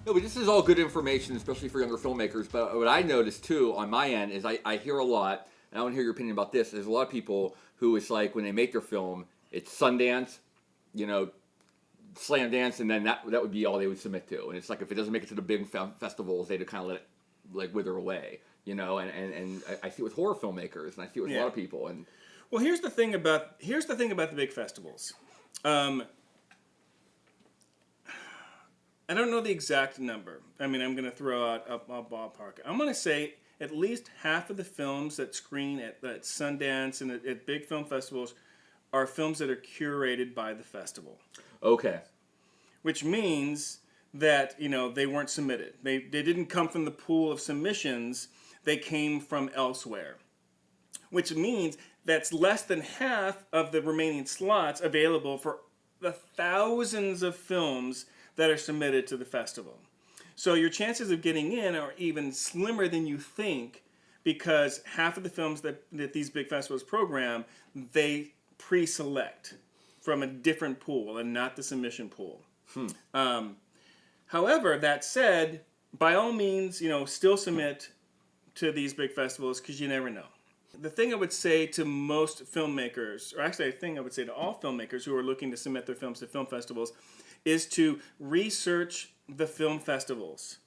No, but this is all good information, especially for younger filmmakers. But what I noticed too on my end is I hear a lot, and I want to hear your opinion about this. There's a lot of people who it's like when they make their film, it's Sundance, Slam Dance, and then that would be all they would submit to. And it's like if it doesn't make it to the big festivals, they'd kind of let it like wither away, And I see it with horror filmmakers, and I see it with a lot of people. And well, here's the thing about the big festivals. I don't know the exact number. I mean, I'm going to throw out a ballpark. I'm going to say at least half of the films that screen at Sundance and at big film festivals are films that are curated by the festival. Okay. Which means that, they weren't submitted. They didn't come from the pool of submissions. They came from elsewhere. Which means that's less than half of the remaining slots available for the thousands of films that are submitted to the festival. So your chances of getting in are even slimmer than you think, because half of the films that these big festivals program, they pre-select from a different pool and not the submission pool. However, that said, by all means, still submit to these big festivals, because you never know. The thing I would say to most filmmakers, or actually a thing I would say to all filmmakers who are looking to submit their films to film festivals, is to research the film festivals.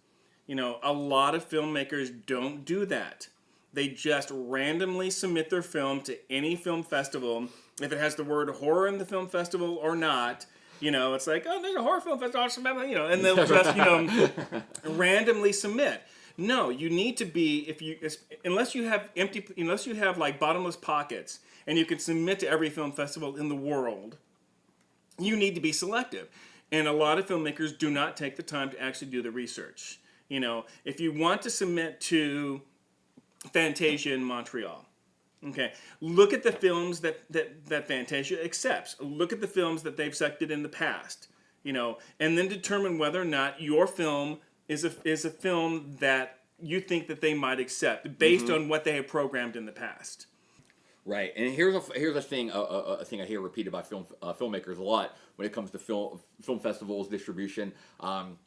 A lot of filmmakers don't do that. They just randomly submit their film to any film festival. If it has the word horror in the film festival or not, it's like, oh, there's a horror film festival, and they'll just, randomly submit. No, you need to be, unless you have like bottomless pockets and you can submit to every film festival in the world, you need to be selective. And a lot of filmmakers do not take the time to actually do the research. If you want to submit to Fantasia in Montreal, okay, look at the films that Fantasia accepts. Look at the films that they've selected in the past, and then determine whether or not your film is a film that you think that they might accept based on what they have programmed in the past. Right, and here's a thing I hear repeated by filmmakers a lot when it comes to film festivals, distribution, and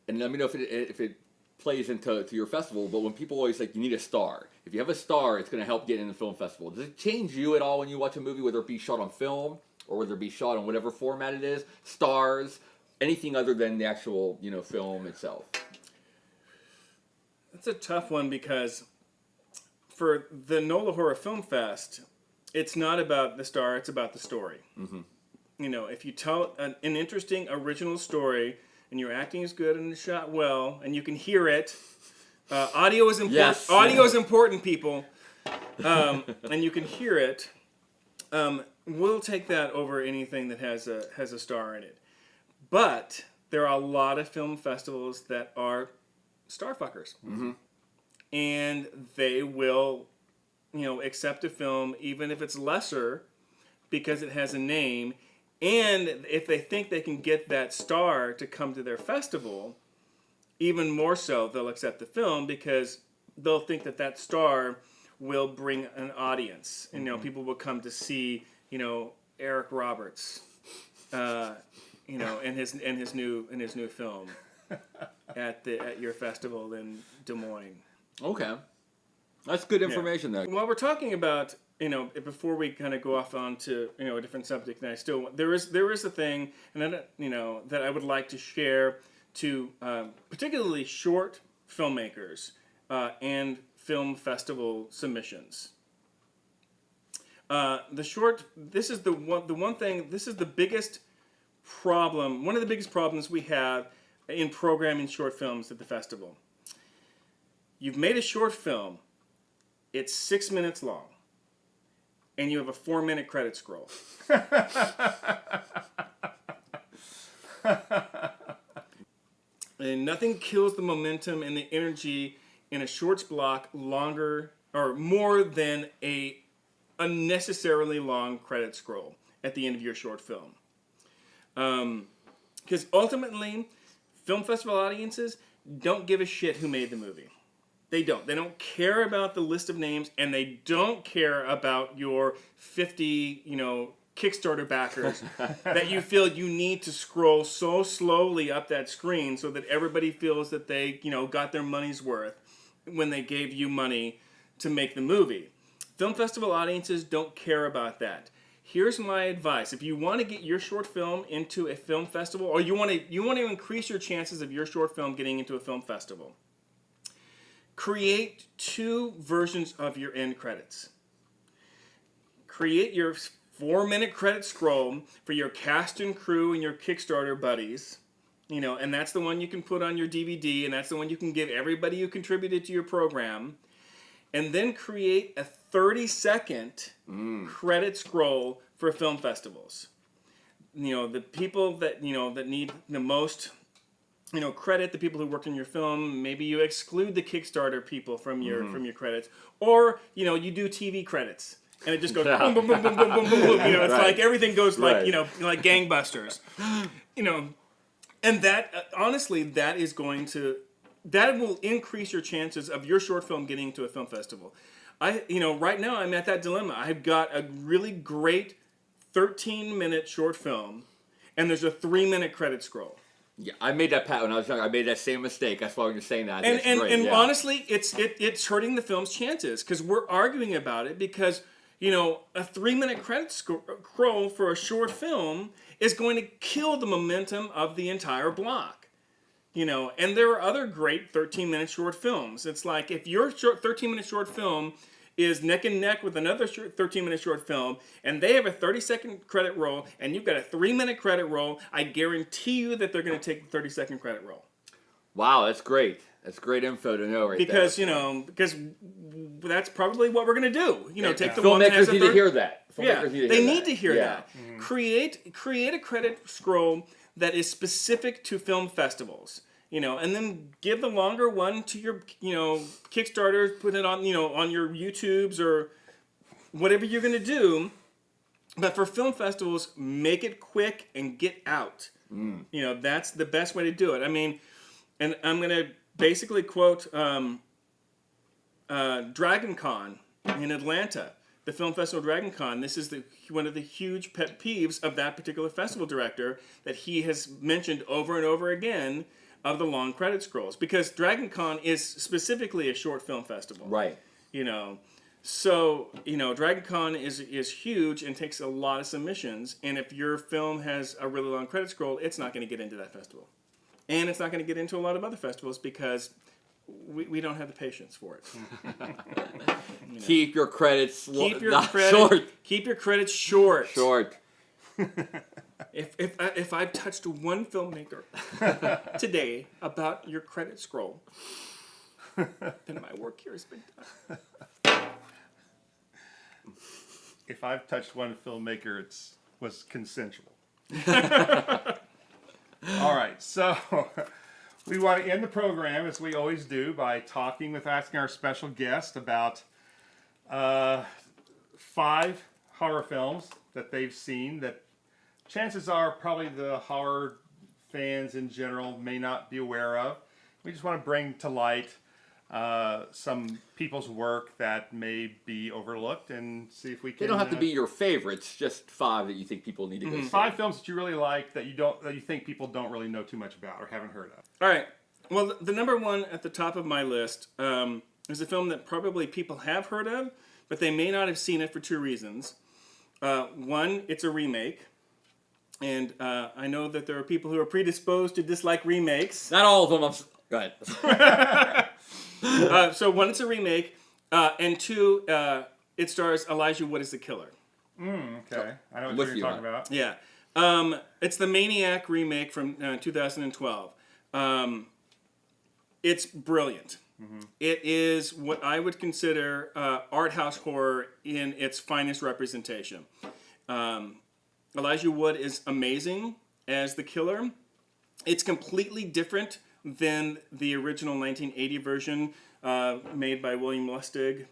let me know if it plays into your festival. But when people always like, you need a star. If you have a star, it's going to help get in the film festival. Does it change you at all when you watch a movie, whether it be shot on film or whether it be shot on whatever format it is? Stars, anything other than the actual film itself. That's a tough one, because for the NOLA Horror Film Fest, it's not about the star, it's about the story. If you tell an interesting, original story, and your acting is good and it's shot well, and you can hear it, audio is important. Yes. Audio is important, people. And you can hear it. We'll take that over anything that has a star in it. But there are a lot of film festivals that are star fuckers. And they will, accept a film even if it's lesser because it has a name. And if they think they can get that star to come to their festival, even more so, they'll accept the film because they'll think that star will bring an audience. And, people will come to see, Eric Roberts, in his new film at your festival in Des Moines. Okay, that's good information there. While we're talking about, before we kind of go off onto a different subject, and there is a thing, and that I would like to share to particularly short filmmakers and film festival submissions. This is the biggest problem. One of the biggest problems we have in programming short films at the festival. You've made a short film. It's 6 minutes long. And you have a 4-minute credit scroll. And nothing kills the momentum and the energy in a shorts block longer or more than a unnecessarily long credit scroll at the end of your short film. Because ultimately, film festival audiences don't give a shit who made the movie. They don't. They don't care about the list of names, and they don't care about your 50, Kickstarter backers that you feel you need to scroll so slowly up that screen so that everybody feels that they, got their money's worth when they gave you money to make the movie. Film festival audiences don't care about that. Here's my advice. If you want to get your short film into a film festival, or you want to increase your chances of your short film getting into a film festival, create 2 versions of your end credits. Create your 4-minute credit scroll for your cast and crew and your Kickstarter buddies, and that's the one you can put on your DVD, and that's the one you can give everybody who contributed to your program. And then create a 30-second credit scroll for film festivals. The people that that need the most credit, the people who worked on your film. Maybe you exclude the Kickstarter people from your credits, or you do TV credits, and it just goes boom, boom, boom, boom, boom, boom, boom, boom. It's like everything goes like like gangbusters, and that honestly that will increase your chances of your short film getting to a film festival. Right now I'm at that dilemma. I've got a really great 13-minute short film, and there's a 3-minute credit scroll. Yeah, I made that when I was young. I made that same mistake. That's why when you're saying that. And honestly, it's hurting the film's chances because we're arguing about it because a 3-minute credit scroll for a short film is going to kill the momentum of the entire block. And there are other great 13-minute short films. It's like if your 13-minute short film is neck and neck with another 13-minute short film, and they have a 30-second credit roll, and you've got a 3-minute credit roll, I guarantee you that they're going to take the 30-second credit roll. Wow, that's great. That's great info to know right because, there. Because that's probably what we're going to do. Take the filmmakers one that has need to hear that. They need to hear that. Mm-hmm. Create a credit scroll that is specific to film festivals. And then give the longer one to your, Kickstarter, put it on, on your YouTubes or whatever you're going to do. But for film festivals, make it quick and get out. That's the best way to do it. I mean, and I'm going to basically quote Dragon Con in Atlanta, the film festival Dragon Con. This is one of the huge pet peeves of that particular festival director that he has mentioned over and over again of the long credit scrolls, because Dragon Con is specifically a short film festival. Right. So, Dragon Con is huge and takes a lot of submissions, and if your film has a really long credit scroll, it's not going to get into that festival. And it's not going to get into a lot of other festivals because we don't have the patience for it. Keep your credits short. Keep your credits short. Short. If I've touched one filmmaker today about your credit scroll, then my work here has been done. If I've touched one filmmaker, it was consensual. All right, so we want to end the program, as we always do, by asking our special guest about 5 horror films that they've seen that chances are probably the horror fans in general may not be aware of. We just want to bring to light some people's work that may be overlooked and see if we can... They don't have to be your favorites, just 5 that you think people need to go see. 5 films that you really like that you think people don't really know too much about or haven't heard of. All right. Well, the number one at the top of my list is a film that probably people have heard of, but they may not have seen it for 2 reasons. One, it's a remake. And I know that there are people who are predisposed to dislike remakes. Not all of them. Go ahead. So 1, it's a remake. And 2, it stars Elijah Wood as the killer. Okay. I know what you're talking about. Yeah. It's the Maniac remake from 2012. It's brilliant. Mm-hmm. It is what I would consider art house horror in its finest representation. Elijah Wood is amazing as the killer. It's completely different than the original 1980 version made by William Lustig,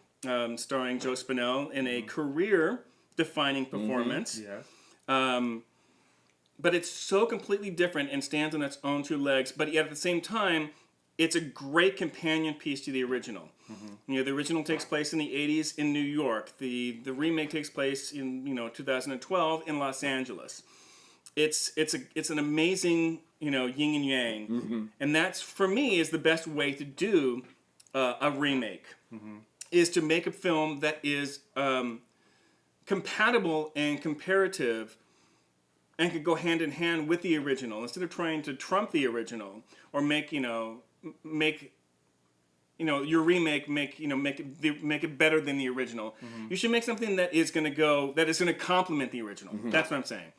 starring Joe Spinell in a career-defining performance. Yes. But it's so completely different and stands on its own 2 legs. But yet at the same time, it's a great companion piece to the original. You know, the original takes place in the 80s in New York. The remake takes place in 2012 in Los Angeles. It's an amazing yin and yang, and that's for me is the best way to do a remake, is to make a film that is compatible and comparative, and could go hand in hand with the original instead of trying to trump the original or make your remake make it better than the original. You should make something that is going to complement the original. That's what I'm saying.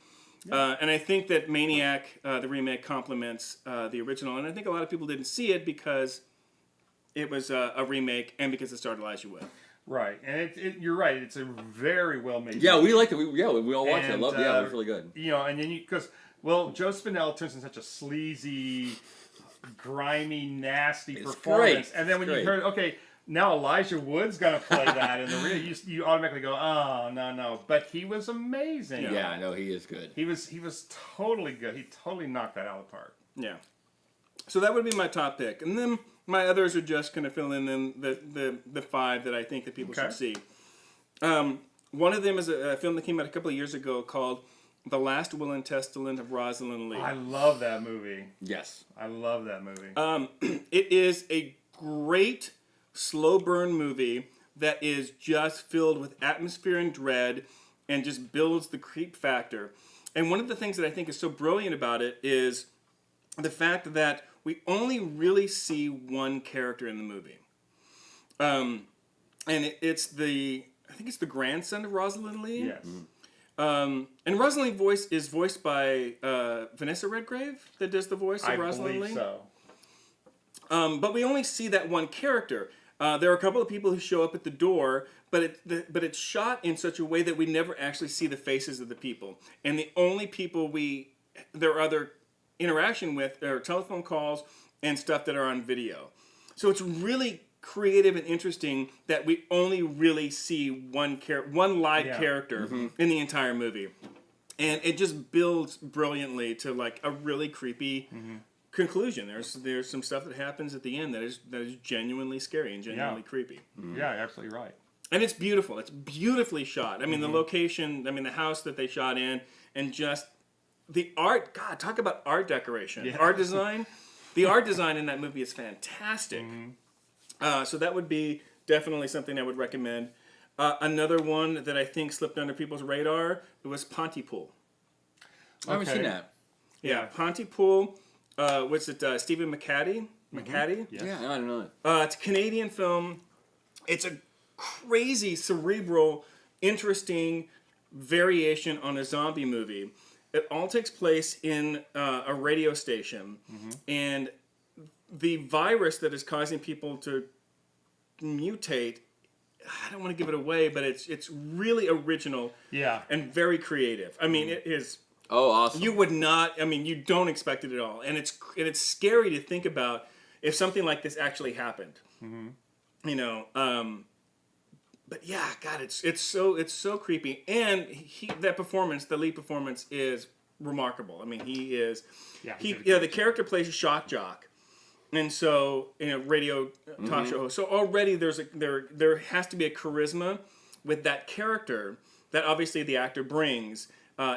And I think that Maniac, the remake, complements the original, and I think a lot of people didn't see it because it was a remake and because it starred Elijah Wood. Right, and you're right. It's a very well made. Yeah, movie. we liked it. We all watched it. I loved it. Yeah, it was really good. You know, and then because Joe Spinell turns in such a sleazy, grimy, nasty performance, great. and then when you heard, okay, now Elijah Wood's gonna play that in the real, you automatically go, oh no, but he was amazing. Yeah, I know he is good. He was totally good. He totally knocked that out of the park. Yeah. So that would be my top pick, and then my others are just going to fill in the five that I think that people should see. One of them is a film that came out a couple of years ago called The Last Will and Testament of Rosalind Lee. I love that movie. Yes. I love that movie. It is a great slow burn movie that is just filled with atmosphere and dread and just builds the creep factor. And one of the things that I think is so brilliant about it is the fact that we only really see one character in the movie. And I think it's the grandson of Rosalind Lee. Yes. And Rosalind Lee is voiced by Vanessa Redgrave, that does the voice of Rosalind Lee. I believe so. But we only see that one character. There are a couple of people who show up at the door, but it's shot in such a way that we never actually see the faces of the people. And the only people there are other interaction with are telephone calls and stuff that are on video. So it's really creative and interesting that we only really see one live character in the entire movie. And it just builds brilliantly to like a really creepy conclusion. There's some stuff that happens at the end that is genuinely scary and genuinely creepy. Yeah, you're absolutely right. And it's beautiful. It's beautifully shot. I mean, the location, the house that they shot in, and just the art. God, talk about art decoration. Yeah. Art design. The art design in that movie is fantastic. So that would be definitely something I would recommend. Another one that I think slipped under people's radar, it was Pontypool. I haven't seen that. Yeah, Pontypool. What's it? Stephen McHattie? McHattie? Yes. Yeah, I don't know. It's a Canadian film. It's a crazy, cerebral, interesting variation on a zombie movie. It all takes place in a radio station, and the virus that is causing people to mutate, I don't want to give it away, but it's really original and very creative. I mean, it is... Oh, awesome. You would not... I mean, you don't expect it at all. And it's scary to think about if something like this actually happened. You know, but yeah, God, it's so creepy. And the lead performance is remarkable. I mean, he is... the character plays a shock jock. And so, radio talk show host. So already there has to be a charisma with that character that obviously the actor brings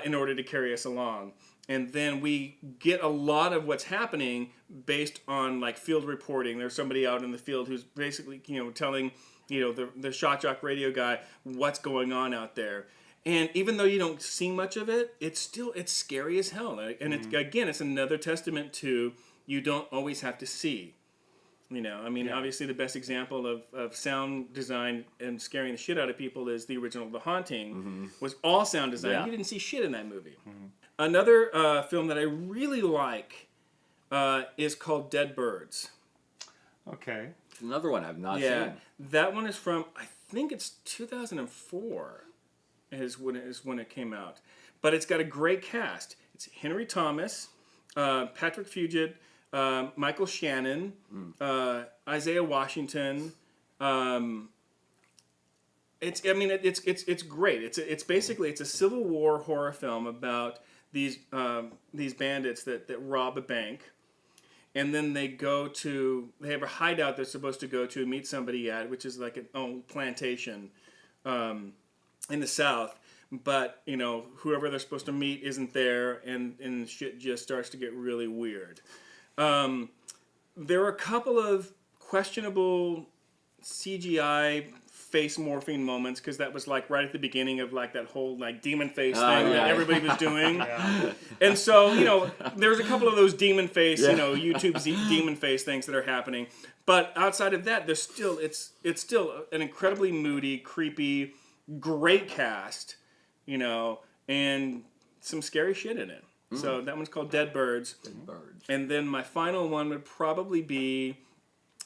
in order to carry us along. And then we get a lot of what's happening based on like field reporting. There's somebody out in the field who's basically, telling, the shock jock radio guy what's going on out there. And even though you don't see much of it, it's scary as hell. And it's another testament to you don't always have to see. Obviously the best example of sound design and scaring the shit out of people is the original The Haunting, was all sound design. Yeah. You didn't see shit in that movie. Another film that I really like is called Dead Birds. Okay. Another one I've not seen. That one is from, I think it's 2004 is when it came out. But it's got a great cast. It's Henry Thomas, Patrick Fugit, Michael Shannon, Isaiah Washington. It's great. It's basically a Civil War horror film about these bandits that rob a bank, and then they have a hideout they're supposed to go to meet somebody at, which is like an old plantation in the South. But, whoever they're supposed to meet isn't there, and shit just starts to get really weird. There are a couple of questionable CGI face morphing moments, because that was like right at the beginning of like that whole like demon face thing that everybody was doing. And so, there's a couple of those demon face, YouTube demon face things that are happening. But outside of that, there's still, it's still an incredibly moody, creepy, great cast, and some scary shit in it. So that one's called Dead Birds. Dead Birds. And then my final one would probably be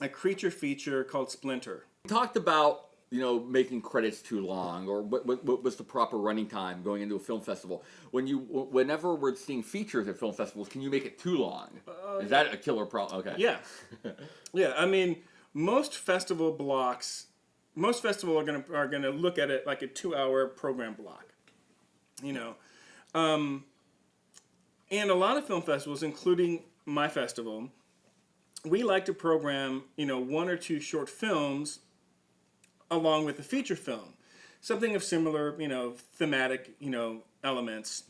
a creature feature called Splinter. We talked about, making credits too long, or what was the proper running time going into a film festival. Whenever we're seeing features at film festivals, can you make it too long? Is that a killer problem? Okay. Yeah. Yeah, I mean, most festivals are gonna look at it like a 2-hour program block. And a lot of film festivals, including my festival, we like to program, 1 or 2 short films along with the feature film. Something of similar, thematic, elements.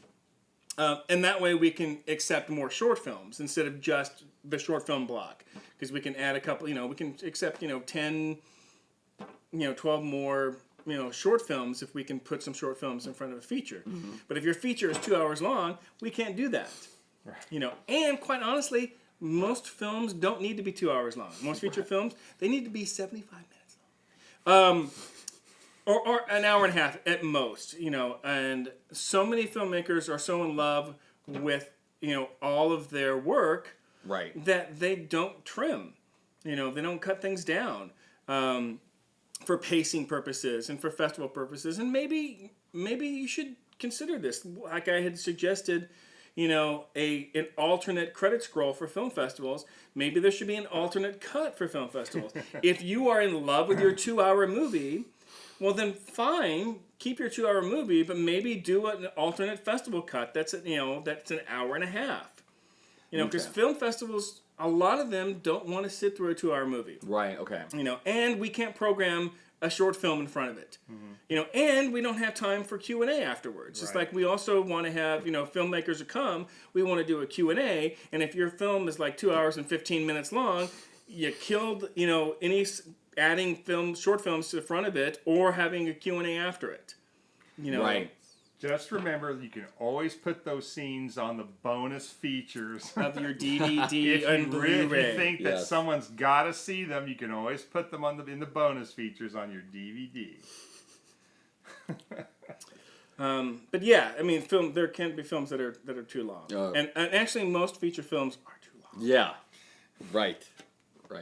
And that way we can accept more short films instead of just the short film block. Because we can add a couple, we can accept, 10, 12 more, short films if we can put some short films in front of a feature. Mm-hmm. But if your feature is 2 hours long, we can't do that. Right. And quite honestly, most films don't need to be 2 hours long. Most feature films, they need to be 75 minutes long. Or an hour and a half at most, and so many filmmakers are so in love with, all of their work, right, that they don't trim, they don't cut things down, for pacing purposes and for festival purposes. And maybe you should consider this, like I had suggested, an alternate credit scroll for film festivals. Maybe there should be an alternate cut for film festivals. If you are in love with your 2-hour movie, well then fine, keep your 2-hour movie, but maybe do an alternate festival cut that's that's an hour and a half. Because film festivals, a lot of them don't want to sit through a 2-hour movie. Right. Okay. And we can't program a short film in front of it. Mm-hmm. And we don't have time for Q&A afterwards. Right. It's like we also want to have, filmmakers who come, we want to do a Q&A, and if your film is like 2 hours and 15 minutes long, you killed, any adding short films to the front of it or having a Q&A after it. Right. Just remember, you can always put those scenes on the bonus features of your DVD and Blu-ray. If you think that someone's got to see them, you can always put them in the bonus features on your DVD. But yeah, I mean, there can be films that are too long, and actually most feature films are too long. Yeah, right.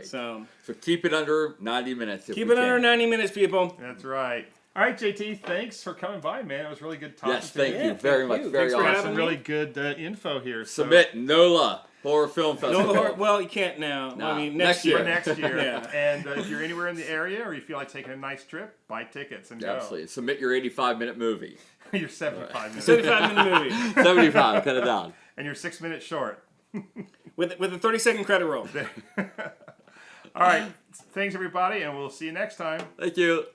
So keep it under 90 minutes. Keep it under 90 minutes, people. That's right. All right, JT, thanks for coming by, man. It was really good talking to you. Yes, thank you very much. Very awesome. Some really good info here. Submit NOLA Horror Film Festival. NOLA well, you can't now. Nah, I mean, next year. For next year. Yeah. And if you're anywhere in the area or you feel like taking a nice trip, buy tickets and go. Absolutely. Submit your 85-minute movie. Your 75-minute 75-minute movie. 75, cut it down. And your 6-minute short. with a 30-second credit roll. All right. Thanks, everybody, and we'll see you next time. Thank you.